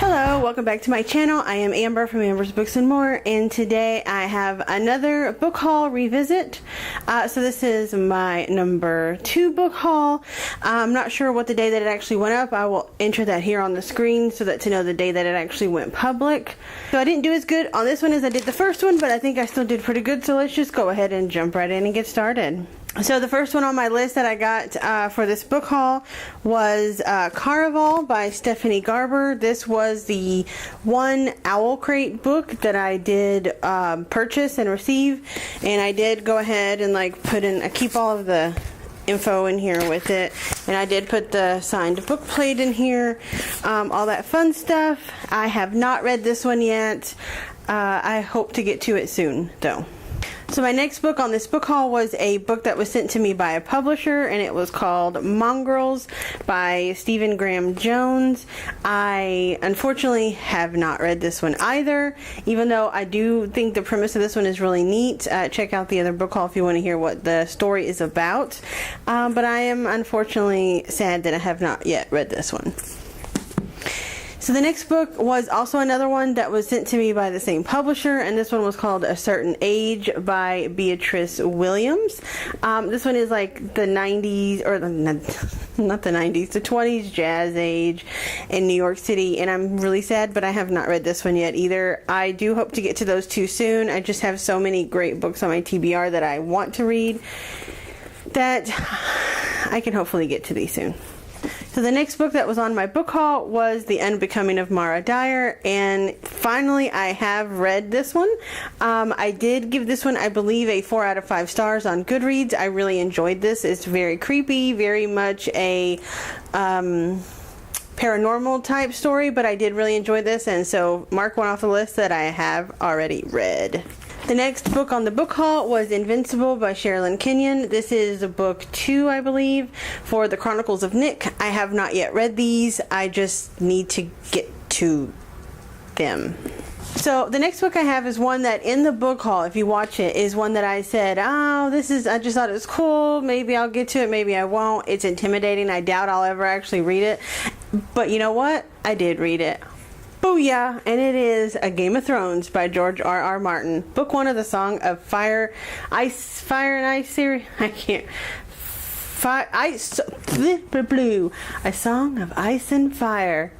Hello, welcome back to my channel. I am Amber from Amber's Books and More, and today I have another book haul revisit. So this is my number 2 book haul. I'm not sure what the day that it actually went up. I will enter that here on the screen so that to know the day that it actually went public. So I didn't do as good on this one as I did the first one, but I think I still did pretty good. So let's just go ahead and jump right in and get started. So the first one on my list that I got for this book haul was Caraval by Stephanie Garber. This was the one Owl Crate book that I did purchase and receive, and I did go ahead and put in, I keep all of the info in here with it, and I did put the signed book plate in here, all that fun stuff. I have not read this one yet. I hope to get to it soon though. So my next book on this book haul was a book that was sent to me by a publisher, and it was called Mongrels by Stephen Graham Jones. I unfortunately have not read this one either, even though I do think the premise of this one is really neat. Check out the other book haul if you want to hear what the story is about. But I am unfortunately sad that I have not yet read this one. So the next book was also another one that was sent to me by the same publisher, and this one was called A Certain Age by Beatrice Williams. This one is like the 90s, or not the 90s, the 20s jazz age in New York City, and I'm really sad, but I have not read this one yet either. I do hope to get to those two soon. I just have so many great books on my TBR that I want to read that I can hopefully get to these soon. So the next book that was on my book haul was The Unbecoming of Mara Dyer, and finally I have read this one. I did give this one, I believe, a 4 out of 5 stars on Goodreads. I really enjoyed this. It's very creepy, very much a paranormal type story, but I did really enjoy this, and so mark one off the list that I have already read. The next book on the book haul was Invincible by Sherilyn Kenyon. This is book 2, I believe, for the Chronicles of Nick. I have not yet read these. I just need to get to them. So the next book I have is one that in the book haul, if you watch it, is one that I said, I just thought it was cool. Maybe I'll get to it. Maybe I won't. It's intimidating. I doubt I'll ever actually read it. But you know what? I did read it. Booyah! And it is A Game of Thrones by George R.R. Martin. Book 1 of the Song of Fire and Ice series. I can't. A Song of Ice and Fire.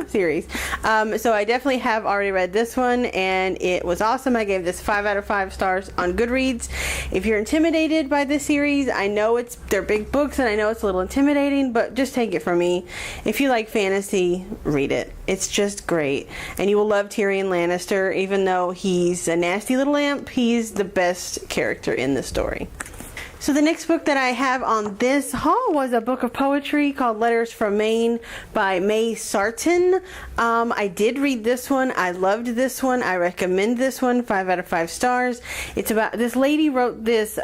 Series. So I definitely have already read this one, and it was awesome. I gave this 5 out of 5 stars on Goodreads. If you're intimidated by this series, I know they're big books, and I know it's a little intimidating, but just take it from me. If you like fantasy, read it. It's just great, and you will love Tyrion Lannister. Even though he's a nasty little imp, he's the best character in the story. So the next book that I have on this haul was a book of poetry called Letters from Maine by May Sarton. I did read this one. I loved this one. I recommend this one. 5 out of 5 stars. It's about, this lady wrote this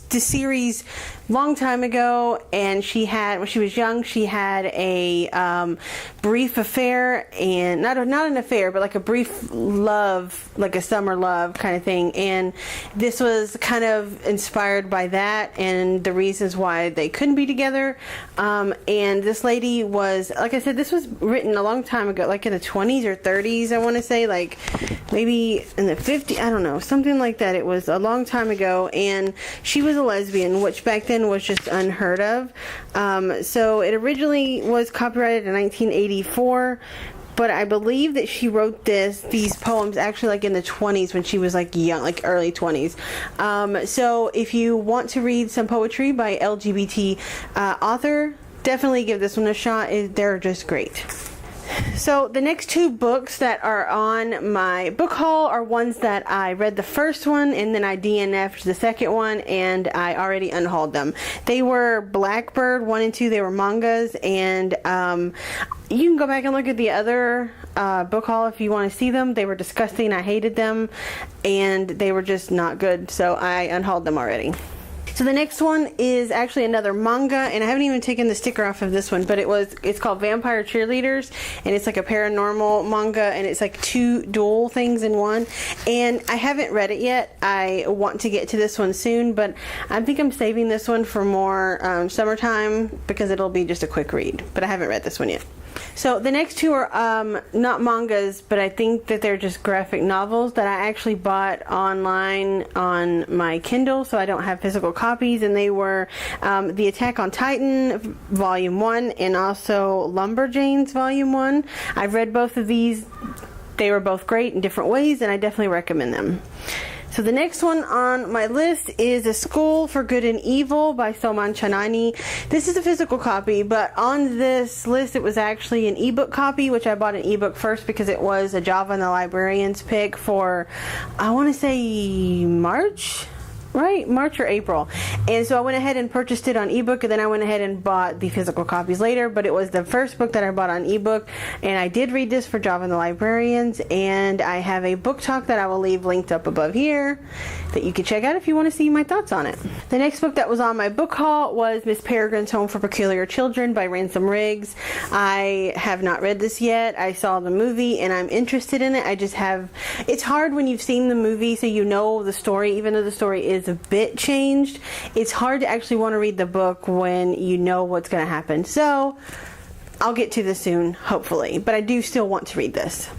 series long time ago, and when she was young, she had a brief affair, and not an affair, but like a brief love, like a summer love kind of thing, and this was kind of inspired by that and the reasons why they couldn't be together. And this lady was, like I said, this was written a long time ago, like in the 20s or 30s, I want to say, like maybe in the 50s, I don't know, something like that. It was a long time ago, and she was a lesbian, which back then was just unheard of. So it originally was copyrighted in 1984, but I believe that she wrote these poems actually like in the 20s when she was like young, like early 20s. So if you want to read some poetry by LGBT author, definitely give this one a shot. They're just great. So the next 2 books that are on my book haul are ones that I read the first one, and then I DNF'd the second one, and I already unhauled them. They were Blackbird 1 and 2. They were mangas, and you can go back and look at the other book haul if you want to see them. They were disgusting. I hated them, and they were just not good, so I unhauled them already. So the next one is actually another manga, and I haven't even taken the sticker off of this one, but it's called Vampire Cheerleaders, and it's like a paranormal manga, and it's like 2 dual things in one, and I haven't read it yet. I want to get to this one soon, but I think I'm saving this one for more summertime because it'll be just a quick read, but I haven't read this one yet. So the next two are not mangas, but I think that they're just graphic novels that I actually bought online on my Kindle, so I don't have physical copies, and they were The Attack on Titan Volume 1 and also Lumberjanes Volume 1. I've read both of these. They were both great in different ways, and I definitely recommend them. So the next one on my list is A School for Good and Evil by Soman Chanani. This is a physical copy, but on this list it was actually an ebook copy, which I bought an ebook first because it was a Java and the Librarian's pick for, I want to say March? Right? March or April. And so I went ahead and purchased it on ebook, and then I went ahead and bought the physical copies later, but it was the first book that I bought on ebook, and I did read this for Java and the Librarians, and I have a book talk that I will leave linked up above here that you can check out if you want to see my thoughts on it. The next book that was on my book haul was Miss Peregrine's Home for Peculiar Children by Ransom Riggs. I have not read this yet. I saw the movie and I'm interested in it. It's hard when you've seen the movie so you know the story, even though the story is a bit changed. It's hard to actually want to read the book when you know what's going to happen. So I'll get to this soon, hopefully, but I do still want to read this.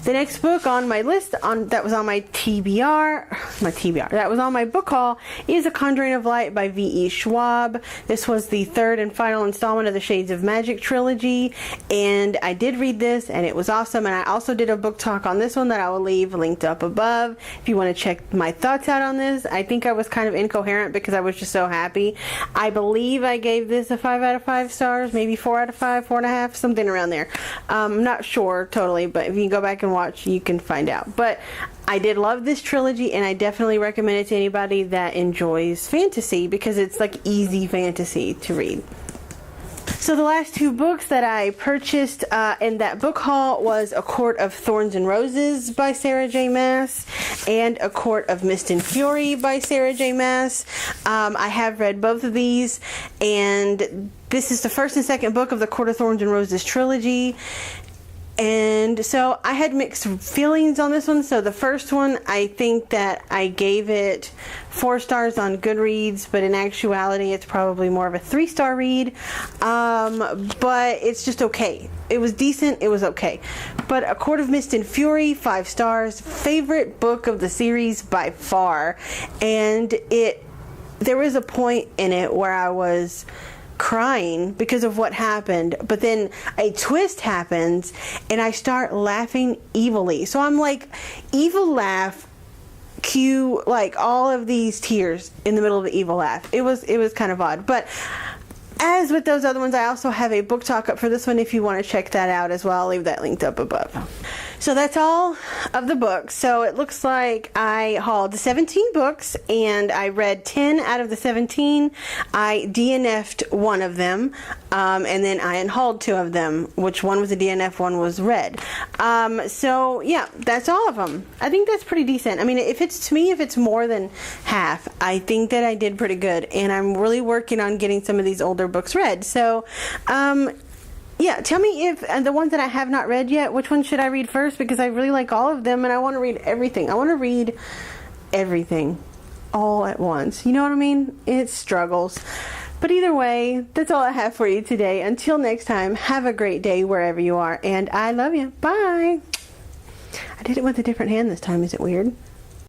The next book on my list that was on my that was on my book haul is A Conjuring of Light by V.E. Schwab. This was the third and final installment of the Shades of Magic trilogy, and I did read this and it was awesome, and I also did a book talk on this one that I will leave linked up above if you want to check my thoughts out on this. I think I was kind of incoherent because I was just so happy. I believe I gave this a 5 out of 5 stars, maybe 4 out of 5, 4.5, something around there. I'm not sure totally, but if you go back and watch, you can find out. But I did love this trilogy, and I definitely recommend it to anybody that enjoys fantasy because it's like easy fantasy to read. So the last two books that I purchased in that book haul was A Court of Thorns and Roses by Sarah J. Maas and A Court of Mist and Fury by Sarah J. Maas. I have read both of these, and this is the first and second book of the Court of Thorns and Roses trilogy. And so I had mixed feelings on this one. So the first one, I think that I gave it 4 stars on Goodreads, but in actuality, it's probably more of a 3-star read. But it's just okay. It was decent. It was okay. But A Court of Mist and Fury, 5 stars. Favorite book of the series by far. And there was a point in it where I was crying because of what happened, but then a twist happens and I start laughing evilly. So I'm like, evil laugh, cue like all of these tears in the middle of the evil laugh. It was kind of odd. But as with those other ones, I also have a book talk up for this one if you want to check that out as well. I'll leave that linked up above. So that's all of the books. So it looks like I hauled 17 books and I read 10 out of the 17. I DNF'd one of them, and then I unhauled 2 of them, which one was a DNF, one was read. So yeah, that's all of them. I think that's pretty decent. I mean, if it's more than half, I think that I did pretty good, and I'm really working on getting some of these older books read. So yeah, tell me if the ones that I have not read yet, which one should I read first, because I really like all of them and I want to read everything. I want to read everything all at once. You know what I mean? It struggles. But either way, that's all I have for you today. Until next time, have a great day wherever you are, and I love you. Bye. I did it with a different hand this time. Is it weird?